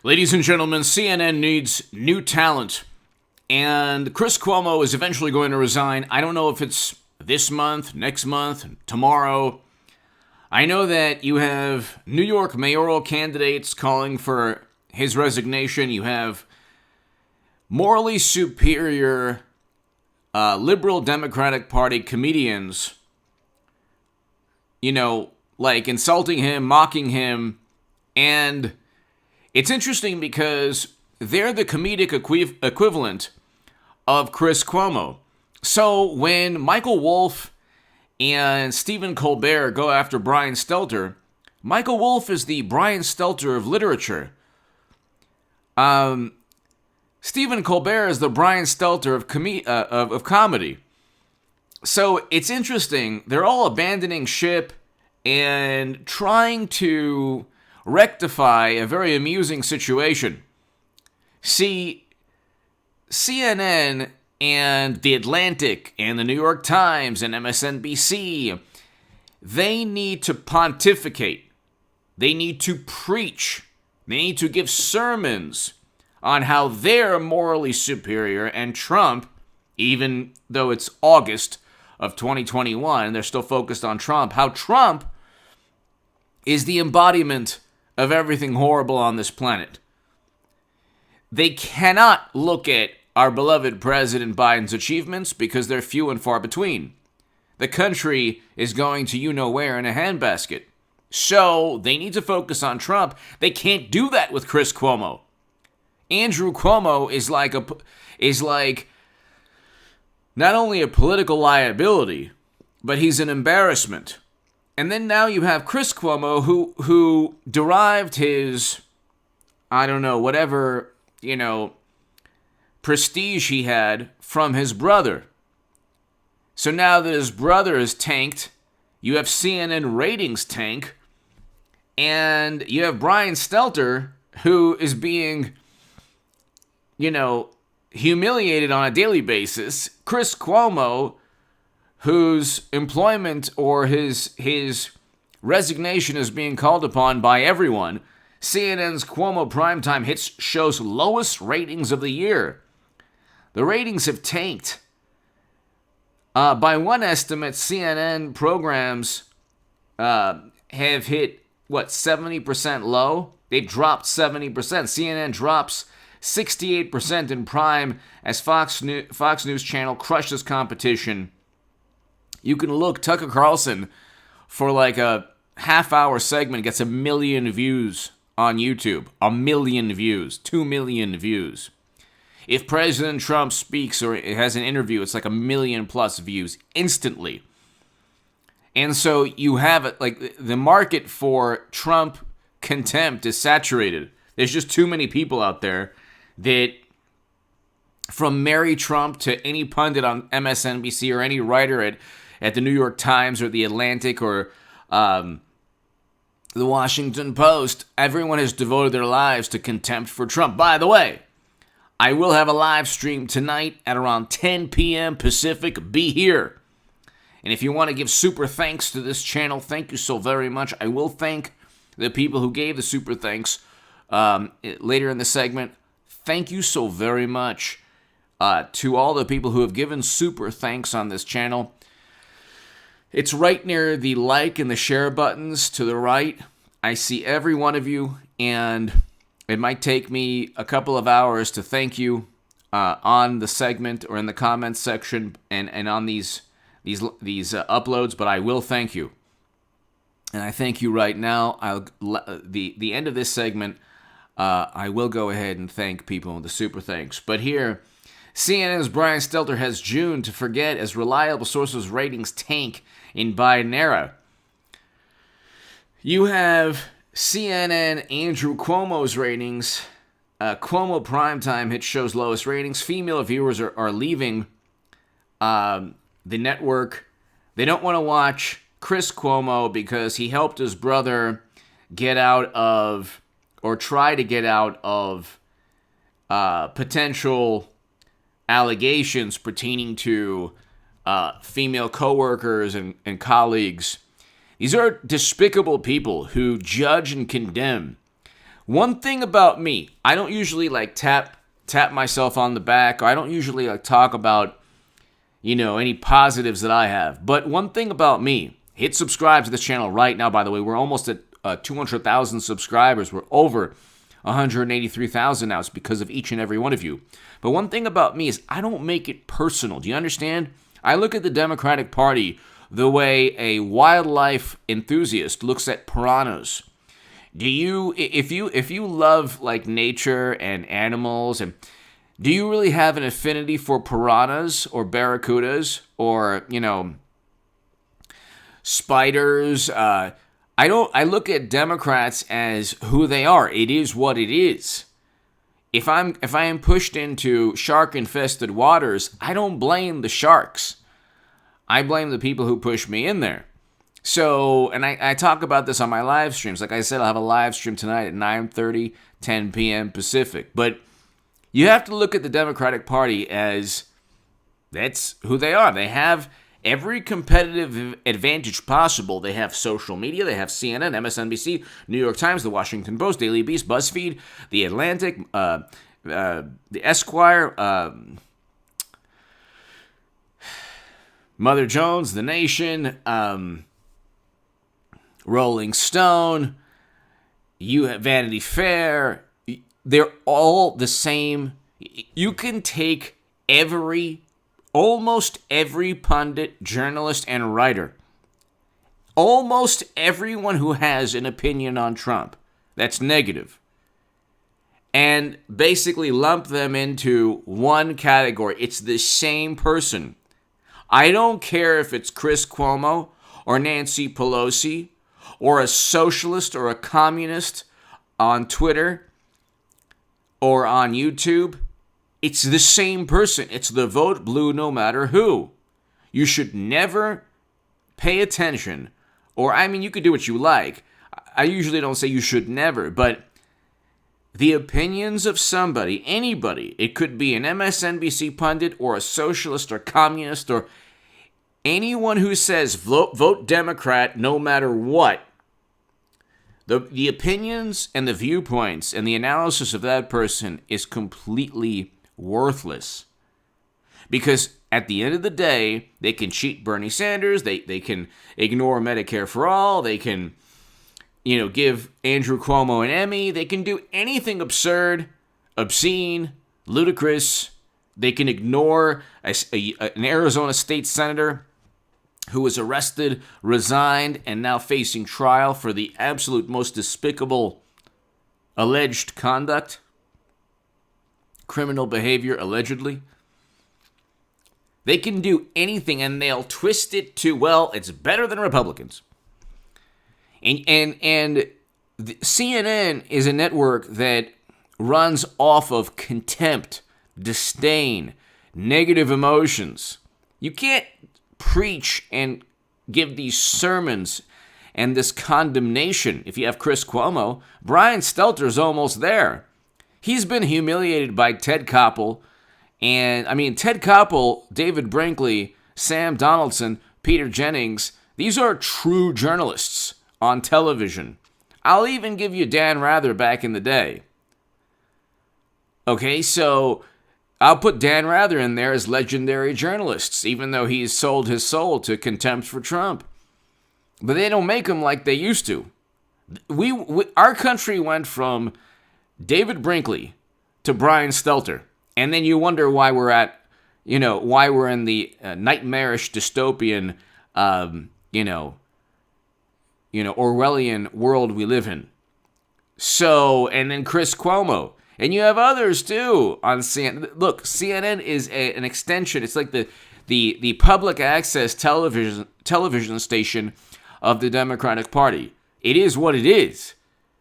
Ladies and gentlemen, CNN needs new talent, and Chris Cuomo is eventually going to resign. I don't know if it's this month, next month, tomorrow. I know that you have New York mayoral candidates calling for his resignation. You have morally superior liberal Democratic Party comedians, like insulting him, mocking him, and it's interesting because they're the comedic equivalent of Chris Cuomo. So when Michael Wolff and Stephen Colbert go after Brian Stelter, Michael Wolff is the Brian Stelter of literature. Stephen Colbert is the Brian Stelter of comedy. So it's interesting. They're all abandoning ship and trying to rectify a very amusing situation. See, CNN and The Atlantic and the New York Times and MSNBC, they need to pontificate. They need to preach. They need to give sermons on how they're morally superior, and Trump, even though it's August of 2021, they're still focused on Trump, how Trump is the embodiment of everything horrible on this planet. They cannot look at our beloved President Biden's achievements because they're few and far between. The country is going to you-know-where in a handbasket. So they need to focus on Trump. They can't do that with Chris Cuomo. Andrew Cuomo is like not only a political liability, but he's an embarrassment. And then now you have Chris Cuomo who derived his, prestige he had from his brother. So now that his brother is tanked, you have CNN ratings tank, and you have Brian Stelter who is being, humiliated on a daily basis. Chris Cuomo, whose employment or his resignation is being called upon by everyone. CNN's Cuomo Primetime Hits shows lowest ratings of the year. The ratings have tanked. By one estimate, CNN programs have hit, 70% low? They've dropped 70%. CNN drops 68% in prime as Fox News Channel crushes competition. You can look, Tucker Carlson, for like a half-hour segment, gets 1 million views on YouTube. 1 million views. 2 million views. If President Trump speaks or has an interview, it's like 1 million plus views instantly. And so you have it, like the market for Trump contempt is saturated. There's just too many people out there that, from Mary Trump to any pundit on MSNBC or any writer at the New York Times or the Atlantic or the Washington Post, everyone has devoted their lives to contempt for Trump. By the way, I will have a live stream tonight at around 10 p.m. Pacific. Be here. And if you want to give super thanks to this channel, thank you so very much. I will thank the people who gave the super thanks later in the segment. Thank you so very much to all the people who have given super thanks on this channel. It's right near the like and the share buttons to the right. I see every one of you, and it might take me a couple of hours to thank you on the segment or in the comments section and on these uploads, but I will thank you. And I thank you right now. The end of this segment, I will go ahead and thank people with the super thanks. But here, CNN's Brian Stelter has June to forget as reliable sources ratings tank in Biden era. You have CNN Andrew Cuomo's ratings. Cuomo Primetime Hit shows lowest ratings. Female viewers are leaving the network. They don't want to watch Chris Cuomo because he helped his brother get out of, or try to get out of, potential allegations pertaining to female coworkers and colleagues. These are despicable people who judge and condemn One thing about me, I don't usually like tap myself on the back, or I don't usually like talk about, any positives that I have. But one thing about me, hit subscribe to this channel right now, by the way. We're almost at 200,000 subscribers. We're over 183,000 now. It's because of each and every one of you. But one thing about me is I don't make it personal. Do you understand? I look at the Democratic Party the way a wildlife enthusiast looks at piranhas. If you love like nature and animals, and do you really have an affinity for piranhas or barracudas or, spiders? I don't. I look at Democrats as who they are. It is what it is. If I am pushed into shark-infested waters, I don't blame the sharks. I blame the people who push me in there. So, and I talk about this on my live streams. Like I said, I'll have a live stream tonight at 9:30, 10 p.m. Pacific. But you have to look at the Democratic Party as that's who they are. They have every competitive advantage possible. They have social media. They have CNN, MSNBC, New York Times, The Washington Post, Daily Beast, BuzzFeed, The Atlantic, The Esquire, Mother Jones, The Nation, Rolling Stone, you have Vanity Fair. They're all the same. You can take almost every pundit, journalist, and writer, almost everyone who has an opinion on Trump that's negative, and basically lump them into one category. It's the same person. I don't care if it's Chris Cuomo or Nancy Pelosi or a socialist or a communist on Twitter or on YouTube. It's the same person. It's the vote blue no matter who. You should never pay attention. Or, you could do what you like. I usually don't say you should never, but the opinions of somebody, anybody, it could be an MSNBC pundit or a socialist or communist or anyone who says vote Democrat no matter what, the opinions and the viewpoints and the analysis of that person is completely worthless. Because at the end of the day, they can cheat Bernie Sanders, they can ignore Medicare for all, they can, give Andrew Cuomo an Emmy, they can do anything absurd, obscene, ludicrous. They can ignore an Arizona state senator who was arrested, resigned, and now facing trial for the absolute most despicable alleged conduct, criminal behavior, allegedly. They can do anything, and they'll twist it to, well, it's better than Republicans. And CNN is a network that runs off of contempt, disdain, negative emotions. You can't preach and give these sermons and this condemnation. If you have Chris Cuomo, Brian Stelter's almost there. He's been humiliated by Ted Koppel, and Ted Koppel, David Brinkley, Sam Donaldson, Peter Jennings, these are true journalists on television. I'll even give you Dan Rather back in the day. Okay, so I'll put Dan Rather in there as legendary journalists, even though he's sold his soul to contempt for Trump. But they don't make them like they used to. Our country went from David Brinkley to Brian Stelter, and then you wonder why we're in the nightmarish dystopian, Orwellian world we live in. So, and then Chris Cuomo. And you have others, too, on CNN. Look, CNN is an extension. It's like the public access television station of the Democratic Party. It is what it is.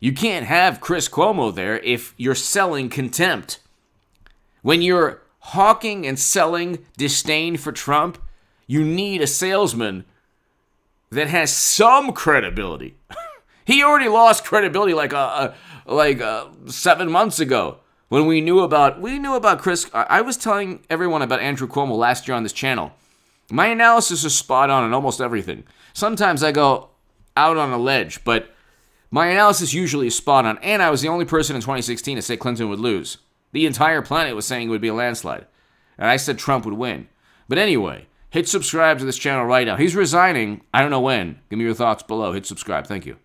You can't have Chris Cuomo there if you're selling contempt. When you're hawking and selling disdain for Trump, you need a salesman that has some credibility. He already lost credibility like 7 months ago when we knew about Chris. I was telling everyone about Andrew Cuomo last year on this channel. My analysis is spot on almost everything. Sometimes I go out on a ledge, but My analysis usually is spot on, and I was the only person in 2016 to say Clinton would lose. The entire planet was saying it would be a landslide, and I said Trump would win. But anyway, hit subscribe to this channel right now. He's resigning. I don't know when. Give me your thoughts below. Hit subscribe. Thank you.